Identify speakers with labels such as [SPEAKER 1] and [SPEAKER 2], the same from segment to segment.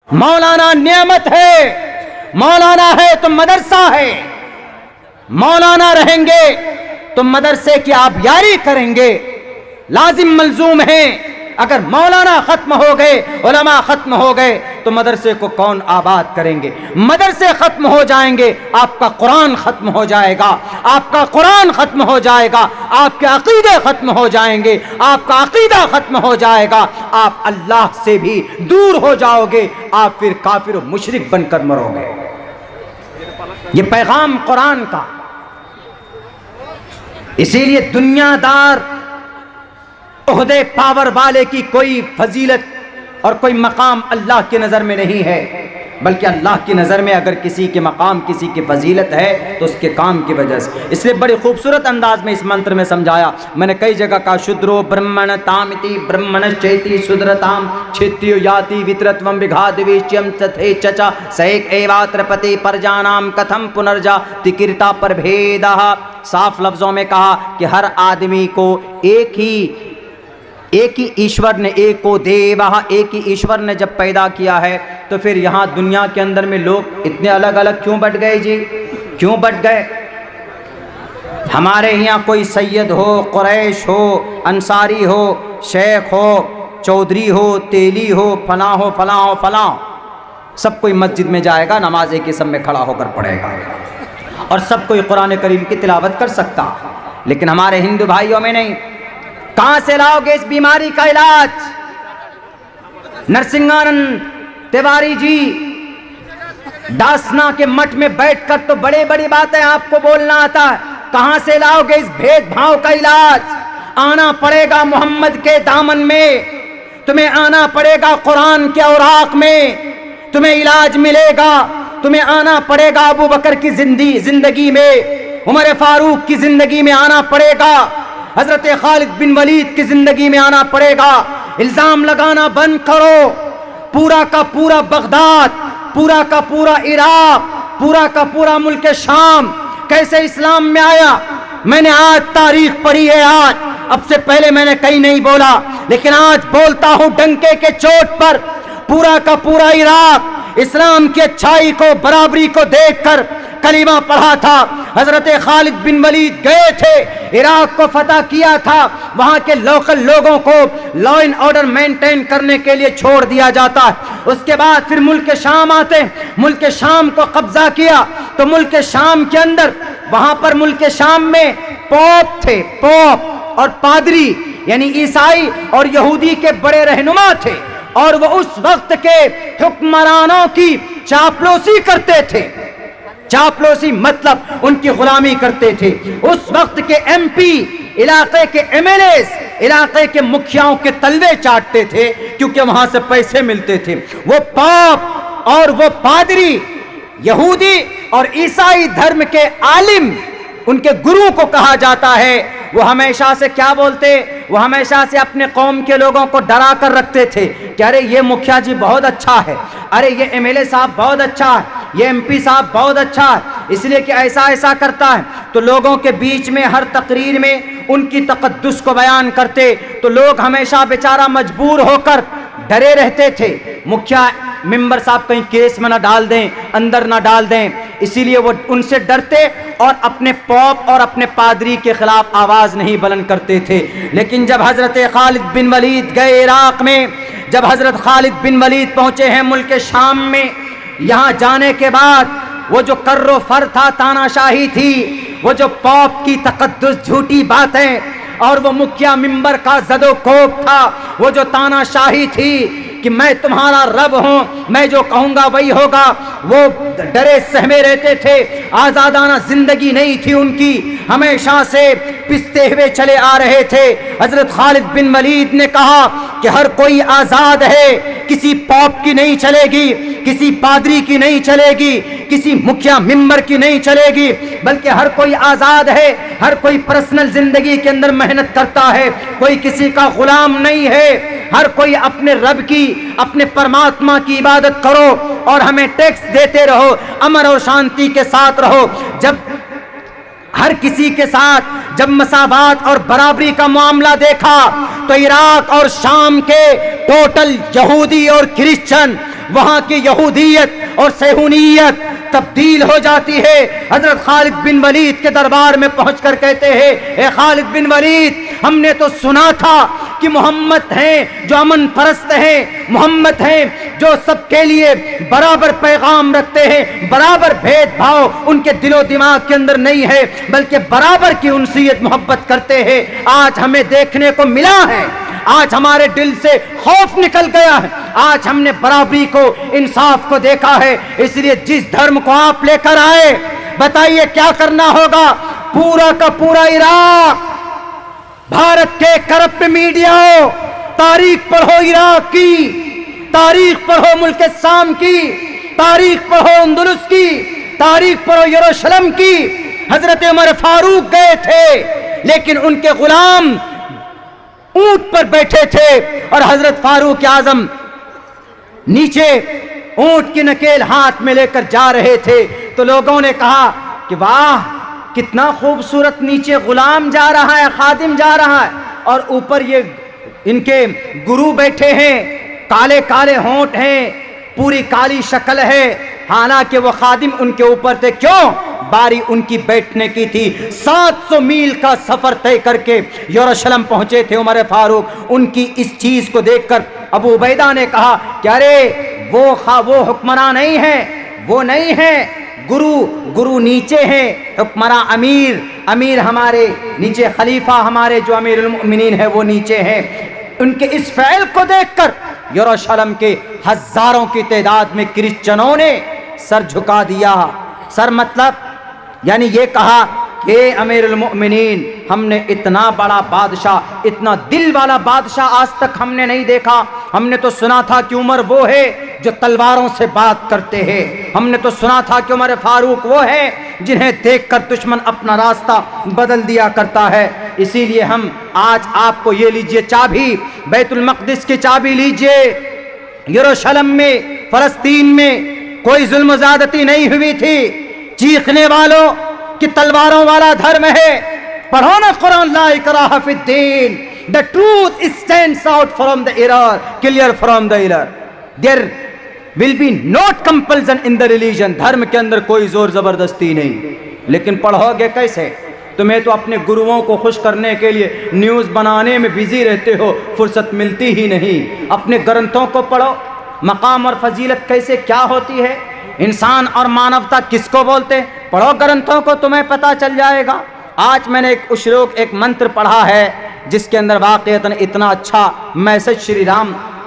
[SPEAKER 1] मौलाना नेमत है, मौलाना है तो मदरसा है। मौलाना रहेंगे तो मदरसे की आप यारी करेंगे। लाजिम मलजूम है, अगर मौलाना खत्म हो गए, उलमा खत्म हो गए तो मदरसे को कौन आबाद करेंगे? मदरसे खत्म हो जाएंगे, आपका कुरान खत्म हो जाएगा, आपका कुरान खत्म हो जाएगा, आपके अकीदे खत्म हो जाएंगे, आपका अकीदा खत्म हो जाएगा, आप अल्लाह से भी दूर हो जाओगे, आप फिर काफिर और मुशरिक बनकर मरोगे। ये पैगाम कुरान का। इसीलिए दुनियादार ओहदे पावर वाले की कोई फजीलत और कोई मकाम अल्लाह की नज़र में नहीं है, बल्कि अल्लाह की नज़र में अगर किसी के मकाम, किसी की फजीलत है तो उसके काम की वजह से। इसलिए बड़े खूबसूरत अंदाज में इस मंत्र में समझाया। मैंने कई जगह कहा, शुद्रो ब्रह्मण तामिति ब्रह्मण चेति शुद्रताम क्षेत्रियो याति वितरत्वम विघादिविच्यम तथे चचा सैक एवात्रपति परजानाम कथम पुनर्जा तिकीर्ता पर भेदः। साफ लफ्ज़ों में कहा कि हर आदमी को एक ही ईश्वर ने, एक को देवः, एक ही ईश्वर ने जब पैदा किया है तो फिर यहाँ दुनिया के अंदर में लोग इतने अलग अलग क्यों बट गए जी? क्यों बट गए? हमारे यहाँ कोई सैयद हो, कुरैश हो, अंसारी हो, शेख हो, चौधरी हो, तेली हो, फलां हो, फलां हो, फलां, सब कोई मस्जिद में जाएगा, नमाज एक ही सब में खड़ा होकर पढ़ेगा और सब कोई कुरान करीम की तिलावत कर सकता। लेकिन हमारे हिंदू भाइयों में नहीं। कहां से लाओगे इस बीमारी का इलाज? नरसिंहानंद तिवारी जी दासना के मठ में बैठकर तो बड़े बड़ी बातें आपको बोलना आता है। कहां से लाओगे इस भेदभाव का इलाज? आना पड़ेगा मोहम्मद के दामन में, तुम्हें आना पड़ेगा कुरान के औराक में, तुम्हें इलाज मिलेगा। तुम्हें आना पड़ेगा अबू बकर की जिंदगी में, उमर फारूक की जिंदगी में आना पड़ेगा, हजरत खालिद बिन वलीद की जिंदगी में आना पड़ेगा। इल्जाम लगाना बंद करो। पूरा का पूरा बगदाद, पूरा का पूरा इराक, पूरा का पूरा मुल्क शाम कैसे इस्लाम में आया? मैंने आज तारीख पढ़ी है। आज अब से पहले मैंने कहीं नहीं बोला, लेकिन आज बोलता हूं डंके के चोट पर। पूरा का पूरा इराक इस्लाम की अच्छाई को, बराबरी को देखकर कलीमा पढ़ा था। हजरत खालिद बिन वलीद गए थे, इराक को फतह किया था। वहां के लोकल लोगों को लॉ एंड ऑर्डर मेंटेन करने के लिए छोड़ दिया जाता है। उसके बाद फिर मुल्क शाम आते, मुल्क शाम को कब्जा किया तो मुल्क शाम के अंदर, वहां पर मुल्क शाम में पोप थे, पोप और पादरी, यानी ईसाई और यहूदी के बड़े रहनुमा थे, और वो उस वक्त के हुक्मरानों की चापलूसी करते थे। चापलूसी मतलब उनकी गुलामी करते थे। उस वक्त के एमपी, इलाके के एमएलएस, इलाके के मुखियाओं के तलवे चाटते थे, क्योंकि वहां से पैसे मिलते थे। वो पाप और वो पादरी, यहूदी और ईसाई धर्म के आलिम, उनके गुरु को कहा जाता है। वो हमेशा से क्या बोलते? वो हमेशा से अपने कौम के लोगों को डरा कर रखते थे कि अरे ये मुखिया जी बहुत अच्छा है, अरे ये एमएलए साहब बहुत अच्छा है, ये एमपी साहब बहुत अच्छा है, इसलिए कि ऐसा ऐसा करता है। तो लोगों के बीच में हर तकरीर में उनकी तकद्दुस को बयान करते, तो लोग हमेशा बेचारा मजबूर होकर डरे रहते थे, मुखिया मेंबर साहब कहीं केस में ना डाल दें, अंदर ना डाल दें। इसीलिए वो उनसे डरते और अपने पॉप और अपने पादरी के खिलाफ आवाज नहीं बुलंद करते थे। लेकिन जब हजरत खालिद बिन वलीद गए इराक में, जब हजरत खालिद बिन वलीद पहुंचे हैं मुल्क शाम में, यहां जाने के बाद वो जो कर्रो फर था, तानाशाही थी, वो जो पॉप की तकद्दुस झूठी बातें और वो मुखिया मिंबर का जदो कोप था, वो जो तानाशाही थी कि मैं तुम्हारा रब हूं, मैं जो कहूंगा वही होगा, वो डरे सहमे रहते थे। आजादाना जिंदगी नहीं थी उनकी, हमेशा से पिसते हुए चले आ रहे थे। हजरत खालिद बिन वलीद ने कहा कि हर कोई आजाद है, किसी पॉप की नहीं चलेगी, किसी पादरी की नहीं चलेगी, किसी मुखिया मिंबर की नहीं चलेगी, बल्कि हर कोई आजाद है, हर कोई पर्सनल जिंदगी के अंदर मेहनत करता है, कोई किसी का गुलाम नहीं है। हर कोई अपने रब की, अपने परमात्मा की इबादत करो और हमें टैक्स देते रहो, अमन और शांति के साथ रहो। जब हर किसी के साथ जब मसावात और बराबरी का मामला देखा तो इराक और शाम के टोटल यहूदी और क्रिश्चियन वहां की यहूदियत और सहूनियत तब्दील हो जाती है। हजरत खालिद बिन वलीद के दरबार में पहुंचकर कहते हैं, ए खालिद बिन वलीद, हमने तो सुना था कि मोहम्मद हैं जो अमन परस्त हैं, मोहम्मद हैं जो सबके लिए बराबर पैगाम रखते हैं, बराबर भेदभाव उनके दिलो दिमाग के अंदर नहीं है, बल्कि बराबर की उनसीयत मोहब्बत करते हैं। आज हमें देखने को मिला है, आज हमारे दिल से खौफ निकल गया है, आज हमने बराबरी को, इंसाफ को देखा है। इसलिए जिस धर्म को आप लेकर आए, बताइए क्या करना होगा? पूरा का पूरा इराक, भारत के करप्ट मीडिया हो, तारीख पढ़ो इराक की, तारीख पढ़ो मुल्क शाम की, तारीख पढ़ो अंदलुस की, तारीख पढ़ो यरूशलेम की। हजरत उमर फारूक गए थे, लेकिन उनके गुलाम ऊंट पर बैठे थे और हजरत फारूक आजम नीचे ऊंट की नकेल हाथ में लेकर जा रहे थे। तो लोगों ने कहा कि वाह, कितना खूबसूरत, नीचे गुलाम जा रहा है, खादिम जा रहा है, और ऊपर ये इनके गुरु बैठे हैं, काले काले होंठ हैं, पूरी काली शक्ल है। हालांकि वो खादिम उनके ऊपर थे, क्यों? बारी उनकी बैठने की थी। 700 मील का सफर तय करके यरूशलेम पहुंचे थे उमर फारूक। उनकी इस चीज को देखकर अबू उबैदा ने कहा कि अरे वो हुक्मरान नहीं है, वो नहीं है, गुरु नीचे हैं, हुक्मरान अमीर हमारे नीचे, खलीफा हमारे जो अमीरुल मोमिनीन है वो नीचे हैं। उनके इस फ़ैल को देखकर यरूशलेम के हजारों की तादाद में क्रिश्चियनों ने सर झुका दिया। सर मतलब यानी ये कहा कि अमीरुल मोमिनीन, हमने इतना बड़ा बादशाह, इतना दिल वाला बादशाह आज तक हमने नहीं देखा। हमने तो सुना था कि उमर वो है जो तलवारों से बात करते हैं, हमने तो सुना था कि उमर फारूक वो है जिन्हें देखकर दुश्मन अपना रास्ता बदल दिया करता है। इसीलिए हम आज आपको ये लीजिए चाबी, बैतुल मक़दिस की चाबी लीजिए। यरूशलेम में, फलस्तीन में कोई जुल्म ज़्यादती नहीं हुई थी। चीखने वालों कि तलवारों वाला धर्म है, पढ़ो ना कुरान, ला इकराह फिद्दीन, the truth stands out from the error, clear from the error, there will be not compulsion in the religion. धर्म के अंदर कोई जोर जबरदस्ती नहीं। लेकिन पढ़ोगे कैसे? तुम्हें तो अपने गुरुओं को खुश करने के लिए न्यूज़ बनाने में बिजी रहते हो, फुर्सत मिलती ही नहीं। अपने ग्रंथों को पढ़ो, मकाम और फजीलत कैसे क्या होती है, इंसान और मानवता किसको बोलते, पढ़ो ग्रंथों को, तुम्हें पता चल जाएगा। आज मैंने एक श्लोक, एक मंत्र पढ़ा है जिसके अंदर वाक़ईतन इतना अच्छा मैसेज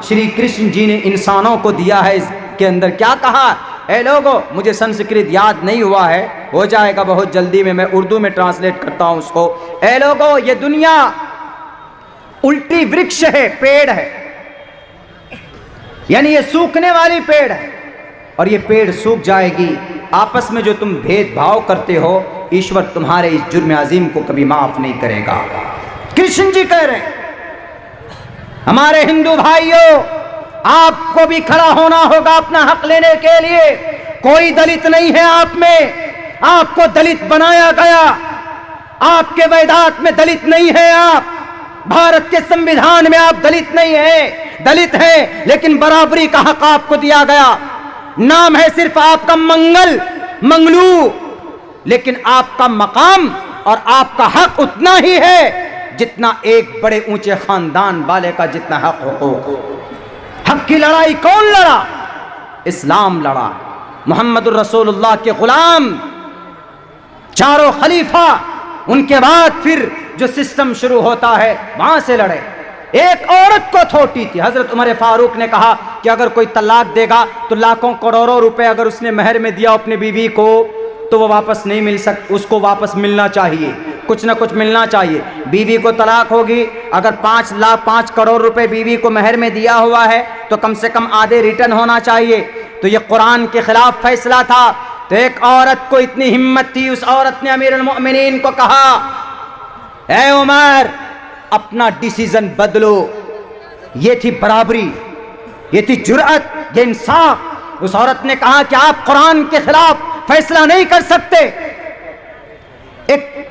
[SPEAKER 1] श्री कृष्ण जी ने इंसानों को दिया है। इसके अंदर क्या कहा? ए लोगों, मुझे संस्कृत याद नहीं हुआ है, हो जाएगा बहुत जल्दी में, मैं उर्दू में ट्रांसलेट करता हूँ उसको। ए लोगों, ये दुनिया उल्टी वृक्ष है, पेड़ है, यानी ये सूखने वाली पेड़ है और ये पेड़ सूख जाएगी। आपस में जो तुम भेदभाव करते हो, ईश्वर तुम्हारे इस जुर्म अजीम को कभी माफ नहीं करेगा। कृष्ण जी कह रहे हैं, हमारे हिंदू भाइयों, आपको भी खड़ा होना होगा अपना हक लेने के लिए। कोई दलित नहीं है आप में, आपको दलित बनाया गया, आपके वेदात में दलित नहीं है, आप भारत के संविधान में आप दलित नहीं है, दलित है, लेकिन बराबरी का हक आपको दिया गया। नाम है सिर्फ आपका मंगलू, लेकिन आपका मकाम और आपका हक उतना ही है जितना एक बड़े ऊंचे खानदान वाले का जितना हक हो। हक की लड़ाई कौन लड़ा? इस्लाम लड़ा। मुहम्मदुर रसूलुल्लाह के गुलाम, चारों खलीफा, उनके बाद फिर जो सिस्टम शुरू होता है वहां से लड़े। एक औरत को थोटी थी। हजरत उमर फारूक ने कहा कि अगर कोई तलाक देगा तो लाखों करोड़ों रुपए अगर उसने महर में दिया अपनी बीवी को तो वो वापस नहीं मिल सकता, उसको वापस मिलना चाहिए, कुछ ना कुछ मिलना चाहिए। बीवी को तलाक होगी, अगर 5 करोड़ रुपए बीवी को महर में दिया हुआ है तो कम से कम आधे रिटर्न होना चाहिए। तो ये कुरान के खिलाफ फैसला था। तो एक औरत को इतनी हिम्मत थी, उस औरत ने अमीरुल मोमिनीन को कहा, ऐ उमर, अपना डिसीजन बदलो। ये थी बराबरी, ये थी जुर्अत, ये इंसाफ। उस औरत ने कहा कि आप कुरान के खिलाफ फैसला नहीं कर सकते।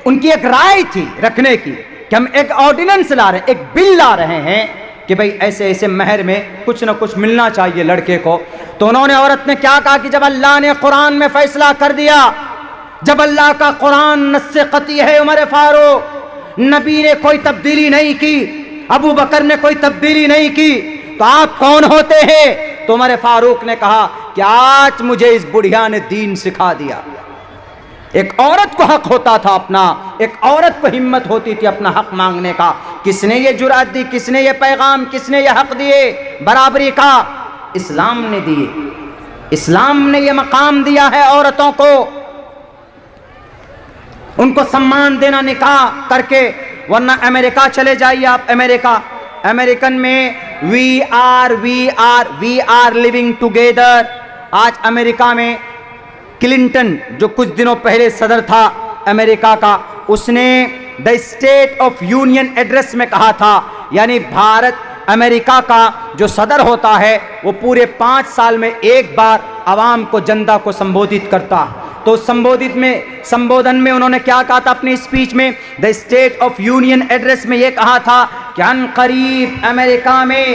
[SPEAKER 1] उनकी एक राय थी रखने की कि हम एक ऑर्डिनेंस ला रहे हैं, एक बिल ला रहे हैं कि भाई ऐसे ऐसे महर में कुछ ना कुछ मिलना चाहिए लड़के को। तो उन्होंने, औरत ने क्या कहा कि जब अल्लाह ने कुरान में फैसला कर दिया, जब अल्लाह का कुरान नस्से कती है, उमर फारूक, नबी ने कोई तब्दीली नहीं की, अबू बकर ने कोई तब्दीली नहीं की, तो आप कौन होते हैं? तो उमर फारूक ने कहा कि आज मुझे इस बुढ़िया ने दीन सिखा दिया। एक औरत को हक होता था अपना, एक औरत को हिम्मत होती थी अपना हक मांगने का। किसने ये जुरात दी, किसने ये पैगाम, किसने ये हक दिए बराबरी का? इस्लाम ने दिए। इस्लाम ने ये मकाम दिया है औरतों को, उनको सम्मान देना निकाह करके। वरना अमेरिका चले जाइए आप, अमेरिकन में वी आर लिविंग टुगेदर। आज अमेरिका में क्लिंटन, जो कुछ दिनों पहले सदर था अमेरिका का, उसने the state of union address में कहा था, यानी भारत अमेरिका का जो सदर होता है वो पूरे 5 साल में एक बार आवाम को, जनता को संबोधित करता। तो संबोधन में उन्होंने क्या कहा था अपनी स्पीच में? The state of union address में ये कहा था कि अनकरीब अमेरिका में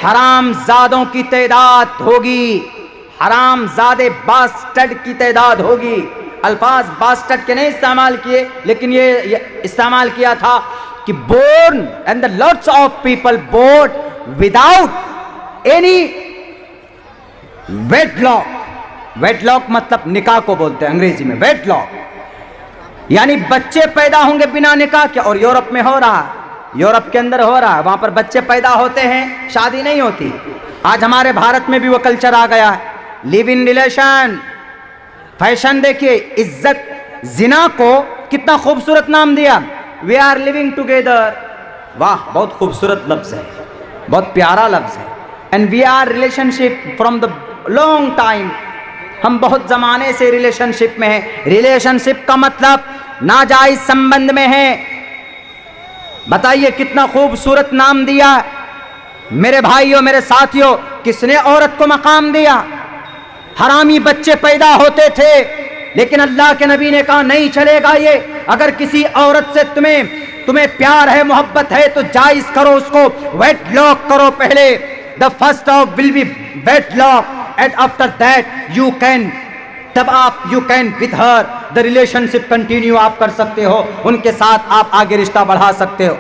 [SPEAKER 1] हरामजादों की तादाद होगी, हरामजादे बास्टर्ड की तादाद होगी। अल्फाज बास्टर्ड के नहीं इस्तेमाल किए, लेकिन ये इस्तेमाल किया था कि born and the lots of people born without any wedlock. Wedlock मतलब निकाह को बोलते हैं अंग्रेजी में, वेडलॉक, यानी बच्चे पैदा होंगे बिना निकाह के। और यूरोप में हो रहा है, यूरोप के अंदर हो रहा है, वहां पर बच्चे पैदा होते हैं, शादी नहीं होती। आज हमारे भारत में भी वो कल्चर आ गया है, लिव इन रिलेशन, फैशन। देखिए, इज्जत, जिना को कितना खूबसूरत नाम दिया, वी आर लिविंग टुगेदर। वाह, बहुत खूबसूरत लफ्ज है, बहुत प्यारा लफ्ज है। And we are relationship from the long time, हम बहुत जमाने से रिलेशनशिप में हैं। रिलेशनशिप का मतलब नाजायज संबंध में है। बताइए कितना खूबसूरत नाम दिया मेरे भाइयों, मेरे साथियों। किसने औरत को मकाम दिया? हरामी बच्चे पैदा होते थे, लेकिन अल्लाह के नबी ने कहा नहीं चलेगा ये। अगर किसी औरत से तुम्हें प्यार है, मोहब्बत है, तो जायज करो उसको, वेडलॉक करो पहले। The first of will be wedlock and after that you can, तब आप you can with her the relationship continue आप कर सकते हो, उनके साथ आप आगे रिश्ता बढ़ा सकते हो।